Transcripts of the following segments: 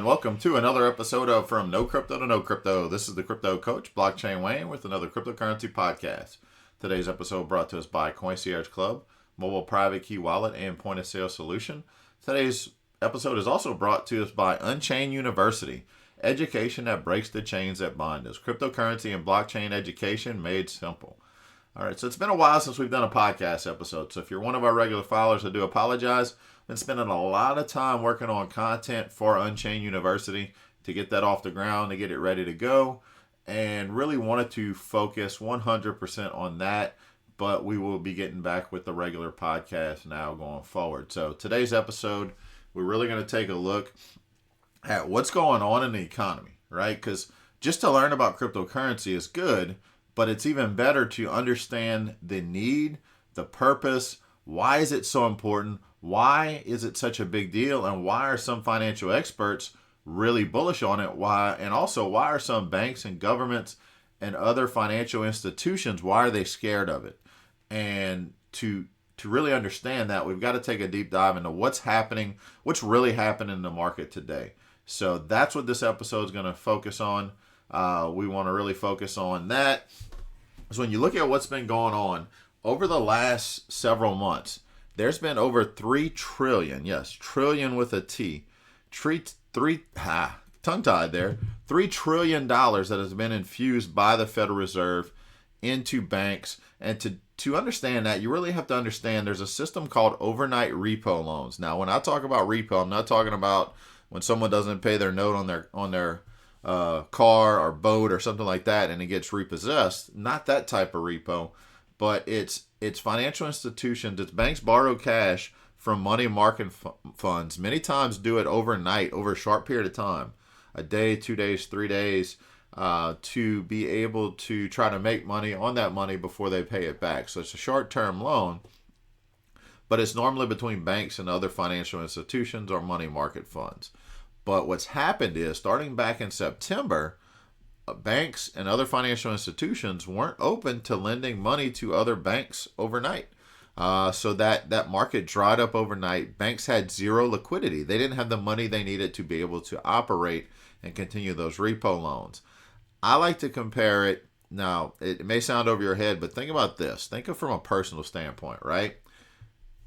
and welcome to another episode of From No Crypto to No Crypto. This is the Crypto Coach, Blockchain Wayne, with another cryptocurrency podcast. Today's episode brought to us by Concierge Club, mobile private key wallet, and point of sale solution. Today's episode is also brought to us by Unchained University, education that breaks the chains that bind us. Cryptocurrency and blockchain education made simple. All right, so it's been a while since we've done a podcast episode. So if you're one of our regular followers, I do apologize. I've been spending a lot of time working on content for Unchained University to get that off the ground, to get it ready to go, and really wanted to focus 100% on that. But we will be getting back with the regular podcast now going forward. So today's episode, we're really going to take a look at what's going on in the economy, right? Because just to learn about cryptocurrency is good, but it's even better to understand the need, the purpose, why is it so important, why is it such a big deal, and why are some financial experts really bullish on it, and also why are some banks and governments and other financial institutions, why are they scared of it? And to really understand that, we've got to take a deep dive into what's happening, what's really happening in the market today. So that's what this episode is going to focus on. We want to really focus on that. So when you look at what's been going on over the last several months, there's been over 3 trillion, yes, trillion with a T, tongue-tied there, $3 trillion that has been infused by the Federal Reserve into banks. And to understand that, you really have to understand there's a system called overnight repo loans. Now, when I talk about repo, I'm not talking about when someone doesn't pay their note on their car or boat or something like that and it gets repossessed. Not that type of repo, but it's financial institutions, it's banks borrow cash from money market funds, many times do it overnight, over a short period of time, a day, 2 days, 3 days, to be able to try to make money on that money before they pay it back. So it's a short-term loan, but it's normally between banks and other financial institutions or money market funds. But what's happened is, starting back in September, banks and other financial institutions weren't open to lending money to other banks overnight. So that market dried up overnight. Banks had zero liquidity. They didn't have the money they needed to be able to operate and continue those repo loans. I like to compare it. Now, it may sound over your head, but think about this. Think of it from a personal standpoint, right?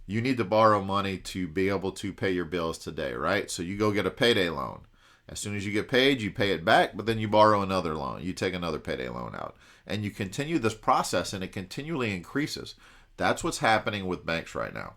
You need to borrow money to be able to pay your bills today, right? So you go get a payday loan. As soon as you get paid, you pay it back, but then you borrow another loan. You take another payday loan out. And you continue this process, and it continually increases. That's what's happening with banks right now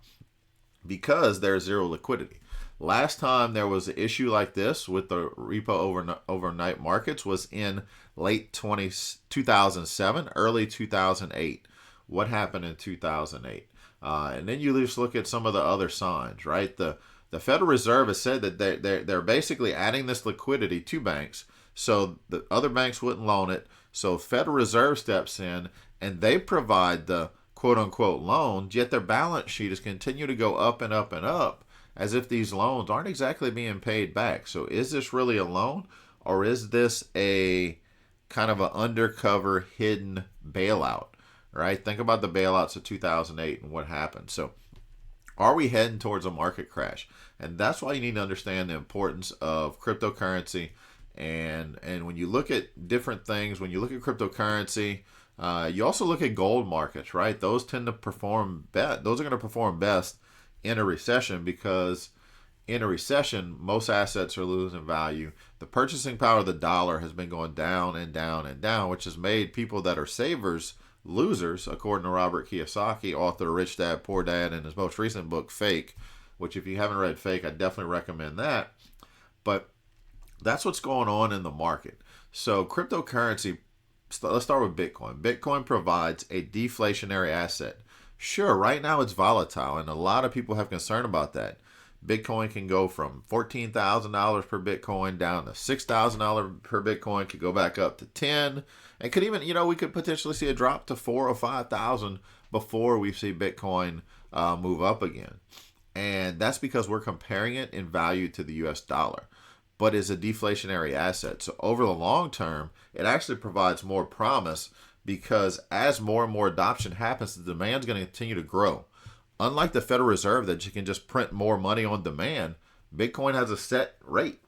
because there's zero liquidity. Last time there was an issue like this with the repo overnight markets was in late 2007, early 2008. What happened in 2008? And then you just look at some of the other signs, right? The Federal Reserve has said that they're basically adding this liquidity to banks so the other banks wouldn't loan it. So Federal Reserve steps in and they provide the quote-unquote loans, yet their balance sheet is continue to go up and up and up as if these loans aren't exactly being paid back. So is this really a loan, or is this a kind of an undercover hidden bailout? Right? Think about the bailouts of 2008 and what happened. So are we heading towards a market crash? And that's why you need to understand the importance of cryptocurrency. And when you look at different things, when you look at cryptocurrency, you also look at gold markets, right? Those tend to perform best. Those are going to perform best in a recession because in a recession, most assets are losing value. The purchasing power of the dollar has been going down and down and down, which has made people that are savers losers, according to Robert Kiyosaki, author of Rich Dad, Poor Dad, and his most recent book, Fake, which if you haven't read Fake, I definitely recommend that. But that's what's going on in the market. So cryptocurrency, let's start with Bitcoin. Bitcoin provides a deflationary asset. Sure, right now it's volatile, and a lot of people have concern about that. Bitcoin can go from $14,000 per Bitcoin down to $6,000 per Bitcoin, could go back up to 10, and could even, we could potentially see a drop to 4,000 or 5,000 before we see Bitcoin move up again. And that's because we're comparing it in value to the US dollar, but is a deflationary asset. So over the long term, it actually provides more promise because as more and more adoption happens, the demand is going to continue to grow. Unlike the Federal Reserve that you can just print more money on demand, Bitcoin has a set rate.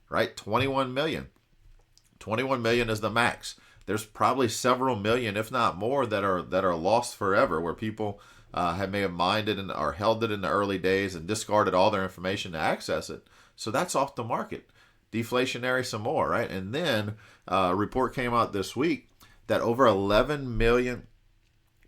right? 21 million. 21 million is the max. There's probably several million, if not more, that are lost forever, where people may have mined it or held it in the early days and discarded all their information to access it. So that's off the market. Deflationary some more, right? And then a report came out this week that over 11 million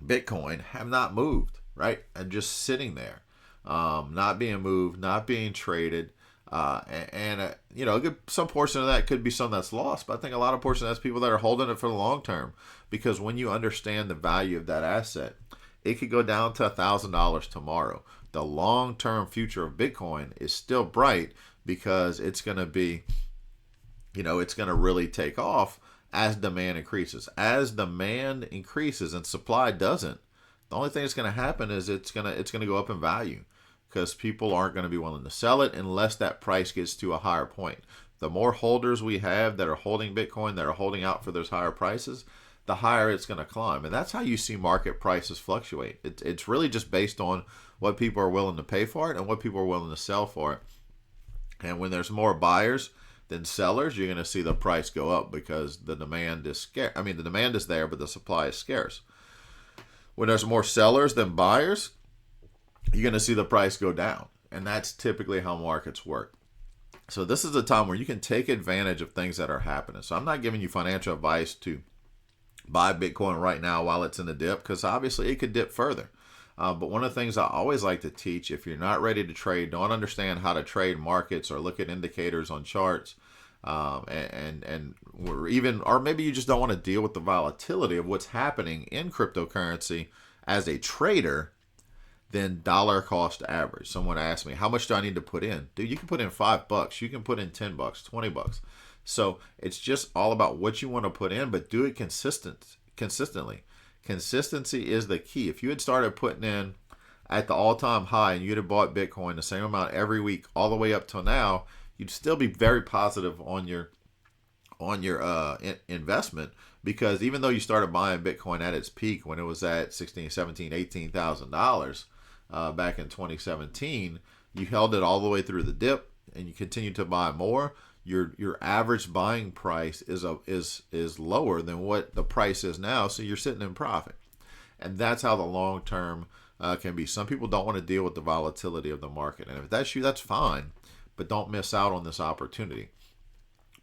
Bitcoin have not moved, right? And just sitting there, not being moved, not being traded. Some portion of that could be some that's lost, but I think a lot of portion of that's people that are holding it for the long term, because when you understand the value of that asset, it could go down to $1,000 tomorrow. The long-term future of Bitcoin is still bright because it's going to be, it's going to really take off as demand increases. As demand increases and supply doesn't, the only thing that's going to happen is it's going to go up in value, because people aren't going to be willing to sell it unless that price gets to a higher point. The more holders we have that are holding Bitcoin, that are holding out for those higher prices, the higher it's going to climb. And that's how you see market prices fluctuate. It's really just based on what people are willing to pay for it and what people are willing to sell for it. And when there's more buyers than sellers, you're going to see the price go up because the demand is scarce. I mean, the demand is there, but the supply is scarce. When there's more sellers than buyers, you're going to see the price go down. And that's typically how markets work. So this is a time where you can take advantage of things that are happening. So I'm not giving you financial advice to buy Bitcoin right now while it's in the dip, because obviously it could dip further. But one of the things I always like to teach, if you're not ready to trade, don't understand how to trade markets or look at indicators on charts, or maybe you just don't want to deal with the volatility of what's happening in cryptocurrency as a trader, then dollar cost average. Someone asked me, how much do I need to put in? Dude, you can put in $5. You can put in $10, $20. So it's just all about what you want to put in, but do it consistently. Consistency is the key. If you had started putting in at the all-time high and you'd have bought Bitcoin the same amount every week all the way up till now, you'd still be very positive on your investment, because even though you started buying Bitcoin at its peak when it was at $16,000, $17,000, $18,000 back in 2017, you held it all the way through the dip and you continued to buy more. Your average buying price is lower than what the price is now, so you're sitting in profit. And that's how the long term can be. Some people don't want to deal with the volatility of the market, and if that's you, that's fine, but don't miss out on this opportunity,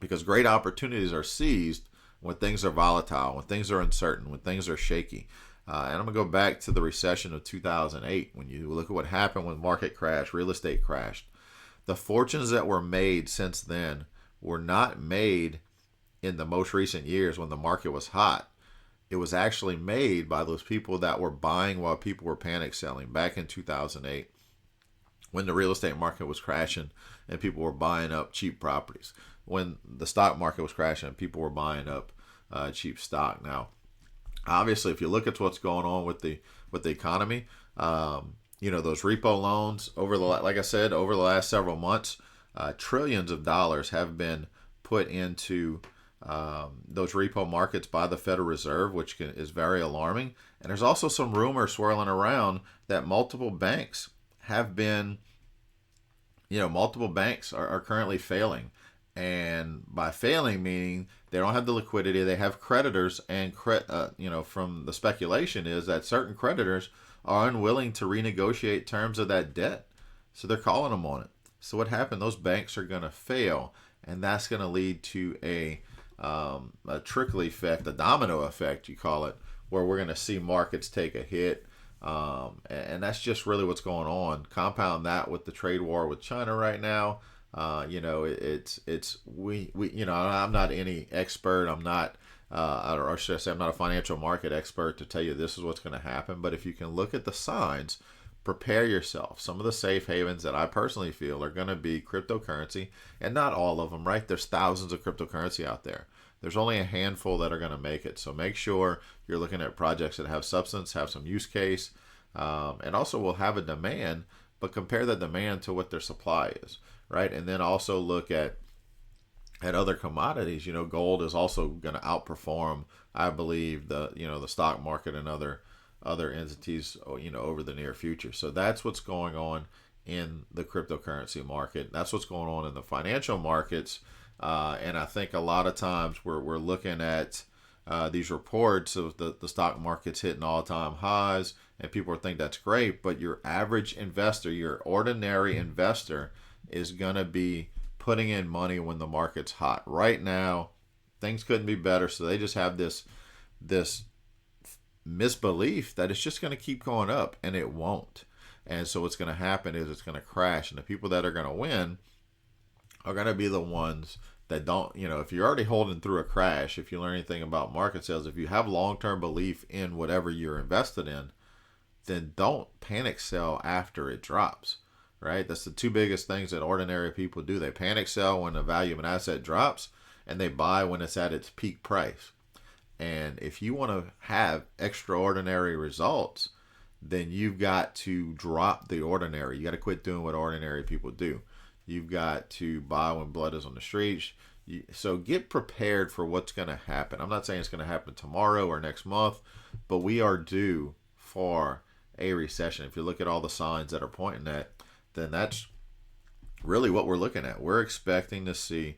because great opportunities are seized when things are volatile, when things are uncertain, when things are shaky. And I'm going to go back to the recession of 2008. When you look at what happened when market crashed, real estate crashed, the fortunes that were made since then were not made in the most recent years when the market was hot. It was actually made by those people that were buying while people were panic selling back in 2008, when the real estate market was crashing and people were buying up cheap properties. When the stock market was crashing and people were buying up cheap stock. Now, obviously, if you look at what's going on with the economy, those repo loans over the last several months, trillions of dollars have been put into those repo markets by the Federal Reserve, which is very alarming. And there's also some rumors swirling around that multiple banks are currently failing. And by failing, meaning they don't have the liquidity, they have creditors, and from the speculation is that certain creditors are unwilling to renegotiate terms of that debt, so they're calling them on it. So what happened? Those banks are going to fail, and that's going to lead to a trickle effect, a domino effect, you call it, where we're going to see markets take a hit. And that's just really what's going on. Compound that with the trade war with China right now. I'm not any expert. I'm not, or should I say, I'm not a financial market expert to tell you this is what's going to happen. But if you can look at the signs, prepare yourself. Some of the safe havens that I personally feel are going to be cryptocurrency, and not all of them, right? There's thousands of cryptocurrency out there. There's only a handful that are going to make it. So make sure you're looking at projects that have substance, have some use case, and also will have a demand, but compare the demand to what their supply is. Right, and then also look at other commodities. Gold is also going to outperform, I believe, the stock market and other entities, over the near future. So that's what's going on in the cryptocurrency market. That's what's going on in the financial markets. And I think a lot of times we're looking at these reports of the stock market's hitting all-time highs, and people think that's great, but your average investor, your ordinary investor, is going to be putting in money when the market's hot. Right now, things couldn't be better, so they just have this misbelief that it's just going to keep going up, and it won't. And so what's going to happen is it's going to crash, and the people that are going to win are going to be the ones that don't, if you're already holding through a crash, if you learn anything about market sales, if you have long-term belief in whatever you're invested in, then don't panic sell after it drops, right? That's the two biggest things that ordinary people do. They panic sell when the value of an asset drops, and they buy when it's at its peak price. And if you want to have extraordinary results, then you've got to drop the ordinary. You got to quit doing what ordinary people do. You've got to buy when blood is on the streets. So get prepared for what's going to happen. I'm not saying it's going to happen tomorrow or next month, but we are due for a recession. If you look at all the signs that are pointing at, then that's really what we're looking at. We're expecting to see,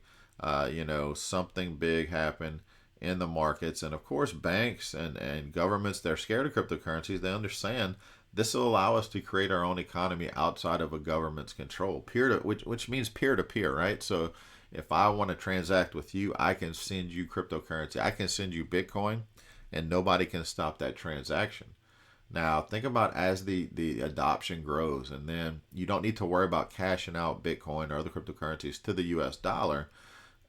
something big happen in the markets. And of course, banks and governments, they're scared of cryptocurrencies. They understand this will allow us to create our own economy outside of a government's control, which means peer to peer, right? So if I want to transact with you, I can send you cryptocurrency. I can send you Bitcoin, and nobody can stop that transaction. Now, think about as the adoption grows, and then you don't need to worry about cashing out Bitcoin or other cryptocurrencies to the US dollar,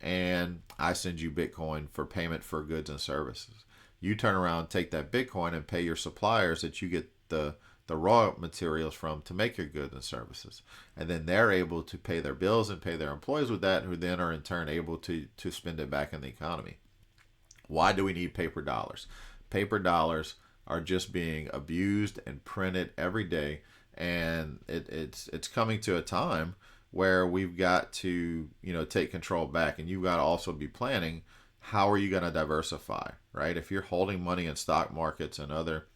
and I send you Bitcoin for payment for goods and services. You turn around, take that Bitcoin, and pay your suppliers that you get the raw materials from to make your goods and services. And then they're able to pay their bills and pay their employees with that, who then are in turn able to spend it back in the economy. Why do we need paper dollars? Paper dollars are just being abused and printed every day, and it's coming to a time where we've got to take control back, and you've got to also be planning how are you going to diversify, right? If you're holding money in stock markets and other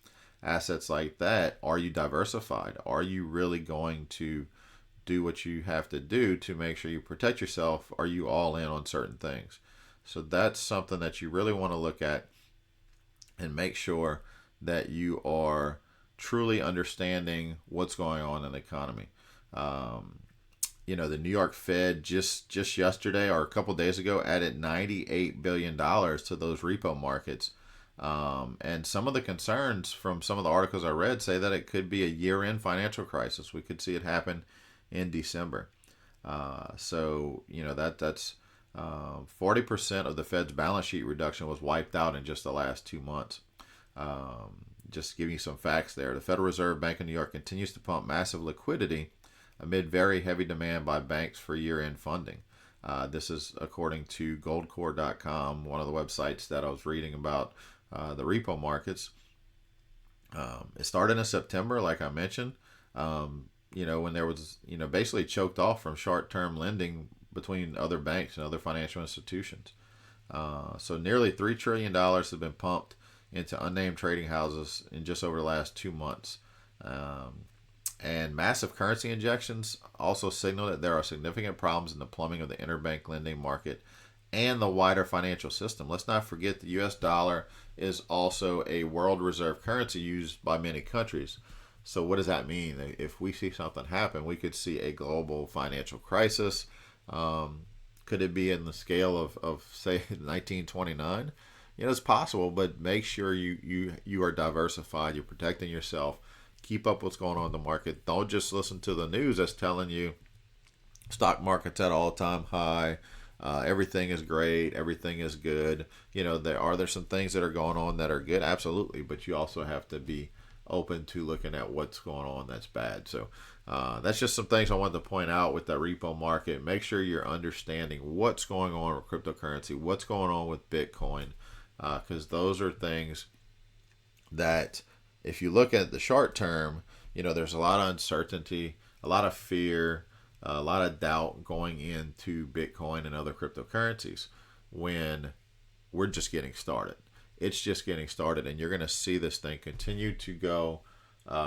assets like that, are you diversified? Are you really going to do what you have to do to make sure you protect yourself? Are you all in on certain things? So that's something that you really want to look at and make sure that you are truly understanding what's going on in the economy. The New York Fed just yesterday or a couple days ago added $98 billion to those repo markets. And some of the concerns from some of the articles I read say that it could be a year-end financial crisis. We could see it happen in December. So that's 40% of the Fed's balance sheet reduction was wiped out in just the last 2 months. Just giving you some facts there. The Federal Reserve Bank of New York continues to pump massive liquidity amid very heavy demand by banks for year-end funding. This is according to goldcore.com, one of the websites that I was reading about the repo markets. It started in September, like I mentioned, when there was, basically choked off from short-term lending between other banks and other financial institutions. So nearly $3 trillion have been pumped into unnamed trading houses in just over the last 2 months. And massive currency injections also signal that there are significant problems in the plumbing of the interbank lending market and the wider financial system. Let's not forget the US dollar is also a world reserve currency used by many countries. So what does that mean? If we see something happen, we could see a global financial crisis. Could it be in the scale of say 1929? It's possible, but make sure you are diversified. You're protecting yourself. Keep up what's going on in the market. Don't just listen to the news that's telling you stock market's at all-time high. Everything is great. Everything is good. There's some things that are going on that are good, absolutely, but you also have to be open to looking at what's going on that's bad. So that's just some things I wanted to point out with the repo market. Make sure you're understanding what's going on with cryptocurrency, what's going on with Bitcoin, because those are things that if you look at the short term, there's a lot of uncertainty, a lot of fear, a lot of doubt going into Bitcoin and other cryptocurrencies when we're just getting started. It's just getting started, and you're going to see this thing continue to go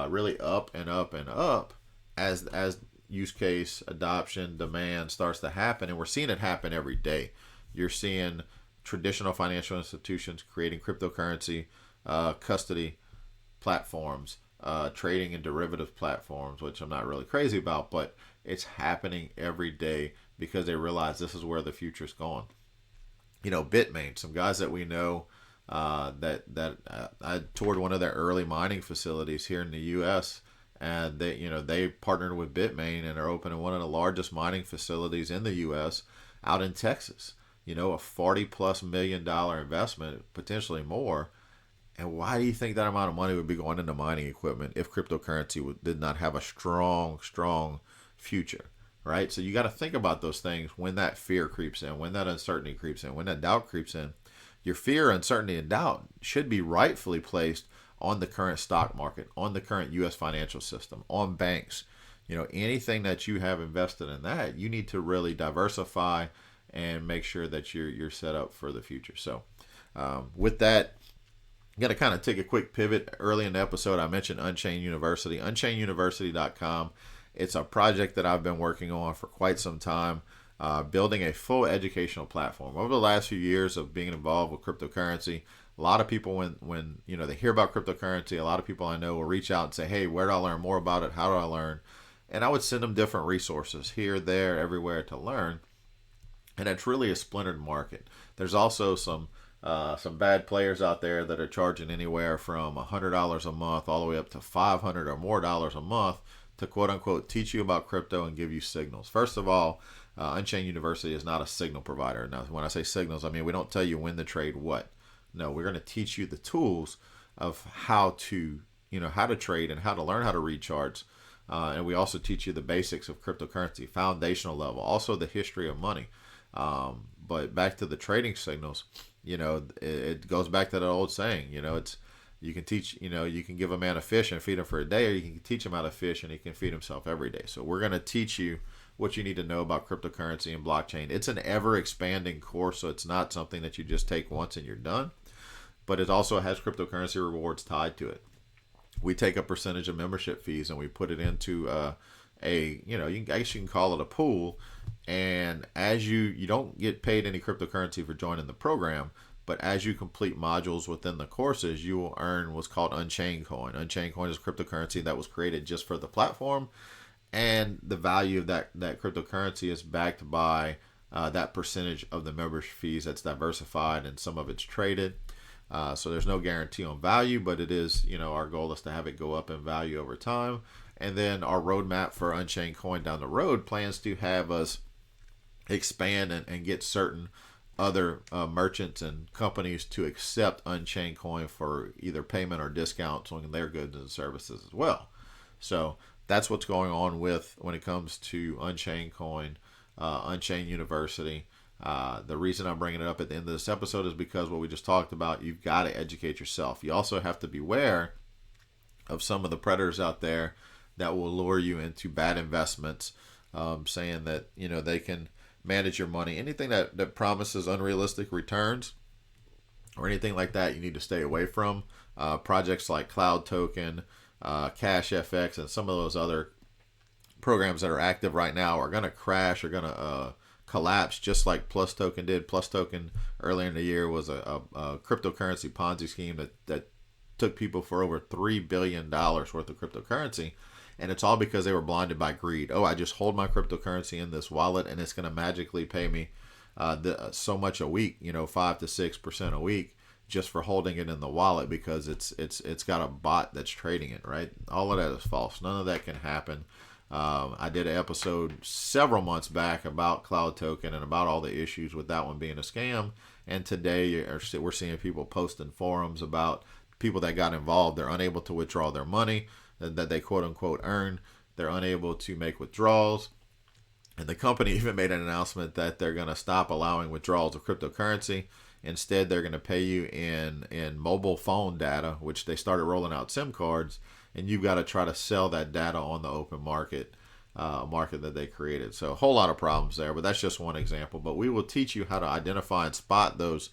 really up and up and up as use case, adoption, demand starts to happen, and we're seeing it happen every day. You're seeing traditional financial institutions creating cryptocurrency custody platforms, trading and derivative platforms, which I'm not really crazy about, but it's happening every day because they realize this is where the future's going. Bitmain, some guys that we know that I toured one of their early mining facilities here in the U.S. and they partnered with Bitmain and are opening one of the largest mining facilities in the U.S. out in Texas. A $40+ million investment, potentially more. And why do you think that amount of money would be going into mining equipment if cryptocurrency did not have a strong future, right? So you got to think about those things when that fear creeps in, when that uncertainty creeps in, when that doubt creeps in. Your fear, uncertainty, and doubt should be rightfully placed on the current stock market, on the current U.S. financial system, on banks. Anything that you have invested in that, you need to really diversify and make sure that you're set up for the future. So with that, I'm going to kind of take a quick pivot. Early in the episode, I mentioned Unchained University, unchaineduniversity.com. It's a project that I've been working on for quite some time, building a full educational platform. Over the last few years of being involved with cryptocurrency, a lot of people, when they hear about cryptocurrency, a lot of people I know will reach out and say, hey, where do I learn more about it? How do I learn? And I would send them different resources here, there, everywhere to learn. And it's really a splintered market. There's also some bad players out there that are charging anywhere from $100 a month all the way up to $500 or more a month to quote unquote teach you about crypto and give you signals. First of all, Unchained University is not a signal provider. Now, when I say signals, I mean we don't tell you when to trade what. No, we're going to teach you the tools of how to trade and how to learn how to read charts. And we also teach you the basics of cryptocurrency, foundational level, also the history of money. But back to the trading signals, it goes back to that old saying, you can teach, you can give a man a fish and feed him for a day, or you can teach him how to fish and he can feed himself every day. So we're going to teach you what you need to know about cryptocurrency and blockchain. It's an ever expanding course, so it's not something that you just take once and you're done, but it also has cryptocurrency rewards tied to it. We take a percentage of membership fees and we put it into I guess you can call it a pool. And as you don't get paid any cryptocurrency for joining the program, but as you complete modules within the courses, you will earn what's called Unchained Coin. Unchained Coin is cryptocurrency that was created just for the platform, and the value of that cryptocurrency is backed by that percentage of the membership fees that's diversified, and some of it's traded. So there's no guarantee on value, but it is, our goal is to have it go up in value over time. And then our roadmap for Unchained Coin down the road plans to have us expand and get certain other merchants and companies to accept Unchained Coin for either payment or discounts on their goods and services as well. So that's what's going on when it comes to Unchained Coin, Unchained University. The reason I'm bringing it up at the end of this episode is because what we just talked about, you've got to educate yourself. You also have to beware of some of the predators out there that will lure you into bad investments, saying that they can manage your money. Anything that promises unrealistic returns or anything like that, you need to stay away from. Projects like Cloud Token, Cash FX, and some of those other programs that are active right now are going to crash, are going to collapse, just like Plus Token did. Plus Token earlier in the year was a cryptocurrency Ponzi scheme that took people for over $3 billion worth of cryptocurrency. And it's all because they were blinded by greed. Oh, I just hold my cryptocurrency in this wallet and it's going to magically pay me so much a week, 5 to 6% a week just for holding it in the wallet because it's got a bot that's trading it, right? All of that is false. None of that can happen. I did an episode several months back about Cloud Token and about all the issues with that one being a scam. And today we're seeing people posting forums about people that got involved. They're unable to withdraw their money that they quote unquote earn. They're unable to make withdrawals. And the company even made an announcement that they're going to stop allowing withdrawals of cryptocurrency. Instead, they're going to pay you in mobile phone data, which they started rolling out SIM cards, and you've got to try to sell that data on the open market that they created. So a whole lot of problems there, but that's just one example. But we will teach you how to identify and spot those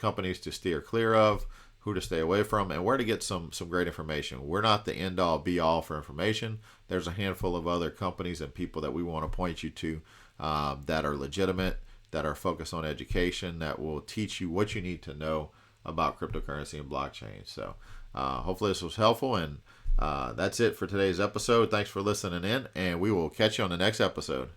companies to steer clear of, who to stay away from, and where to get some great information. We're not the end all be all for information. There's a handful of other companies and people that we want to point you to that are legitimate, that are focused on education, that will teach you what you need to know about cryptocurrency and blockchain. So hopefully this was helpful, and that's it for today's episode. Thanks for listening in, and we will catch you on the next episode.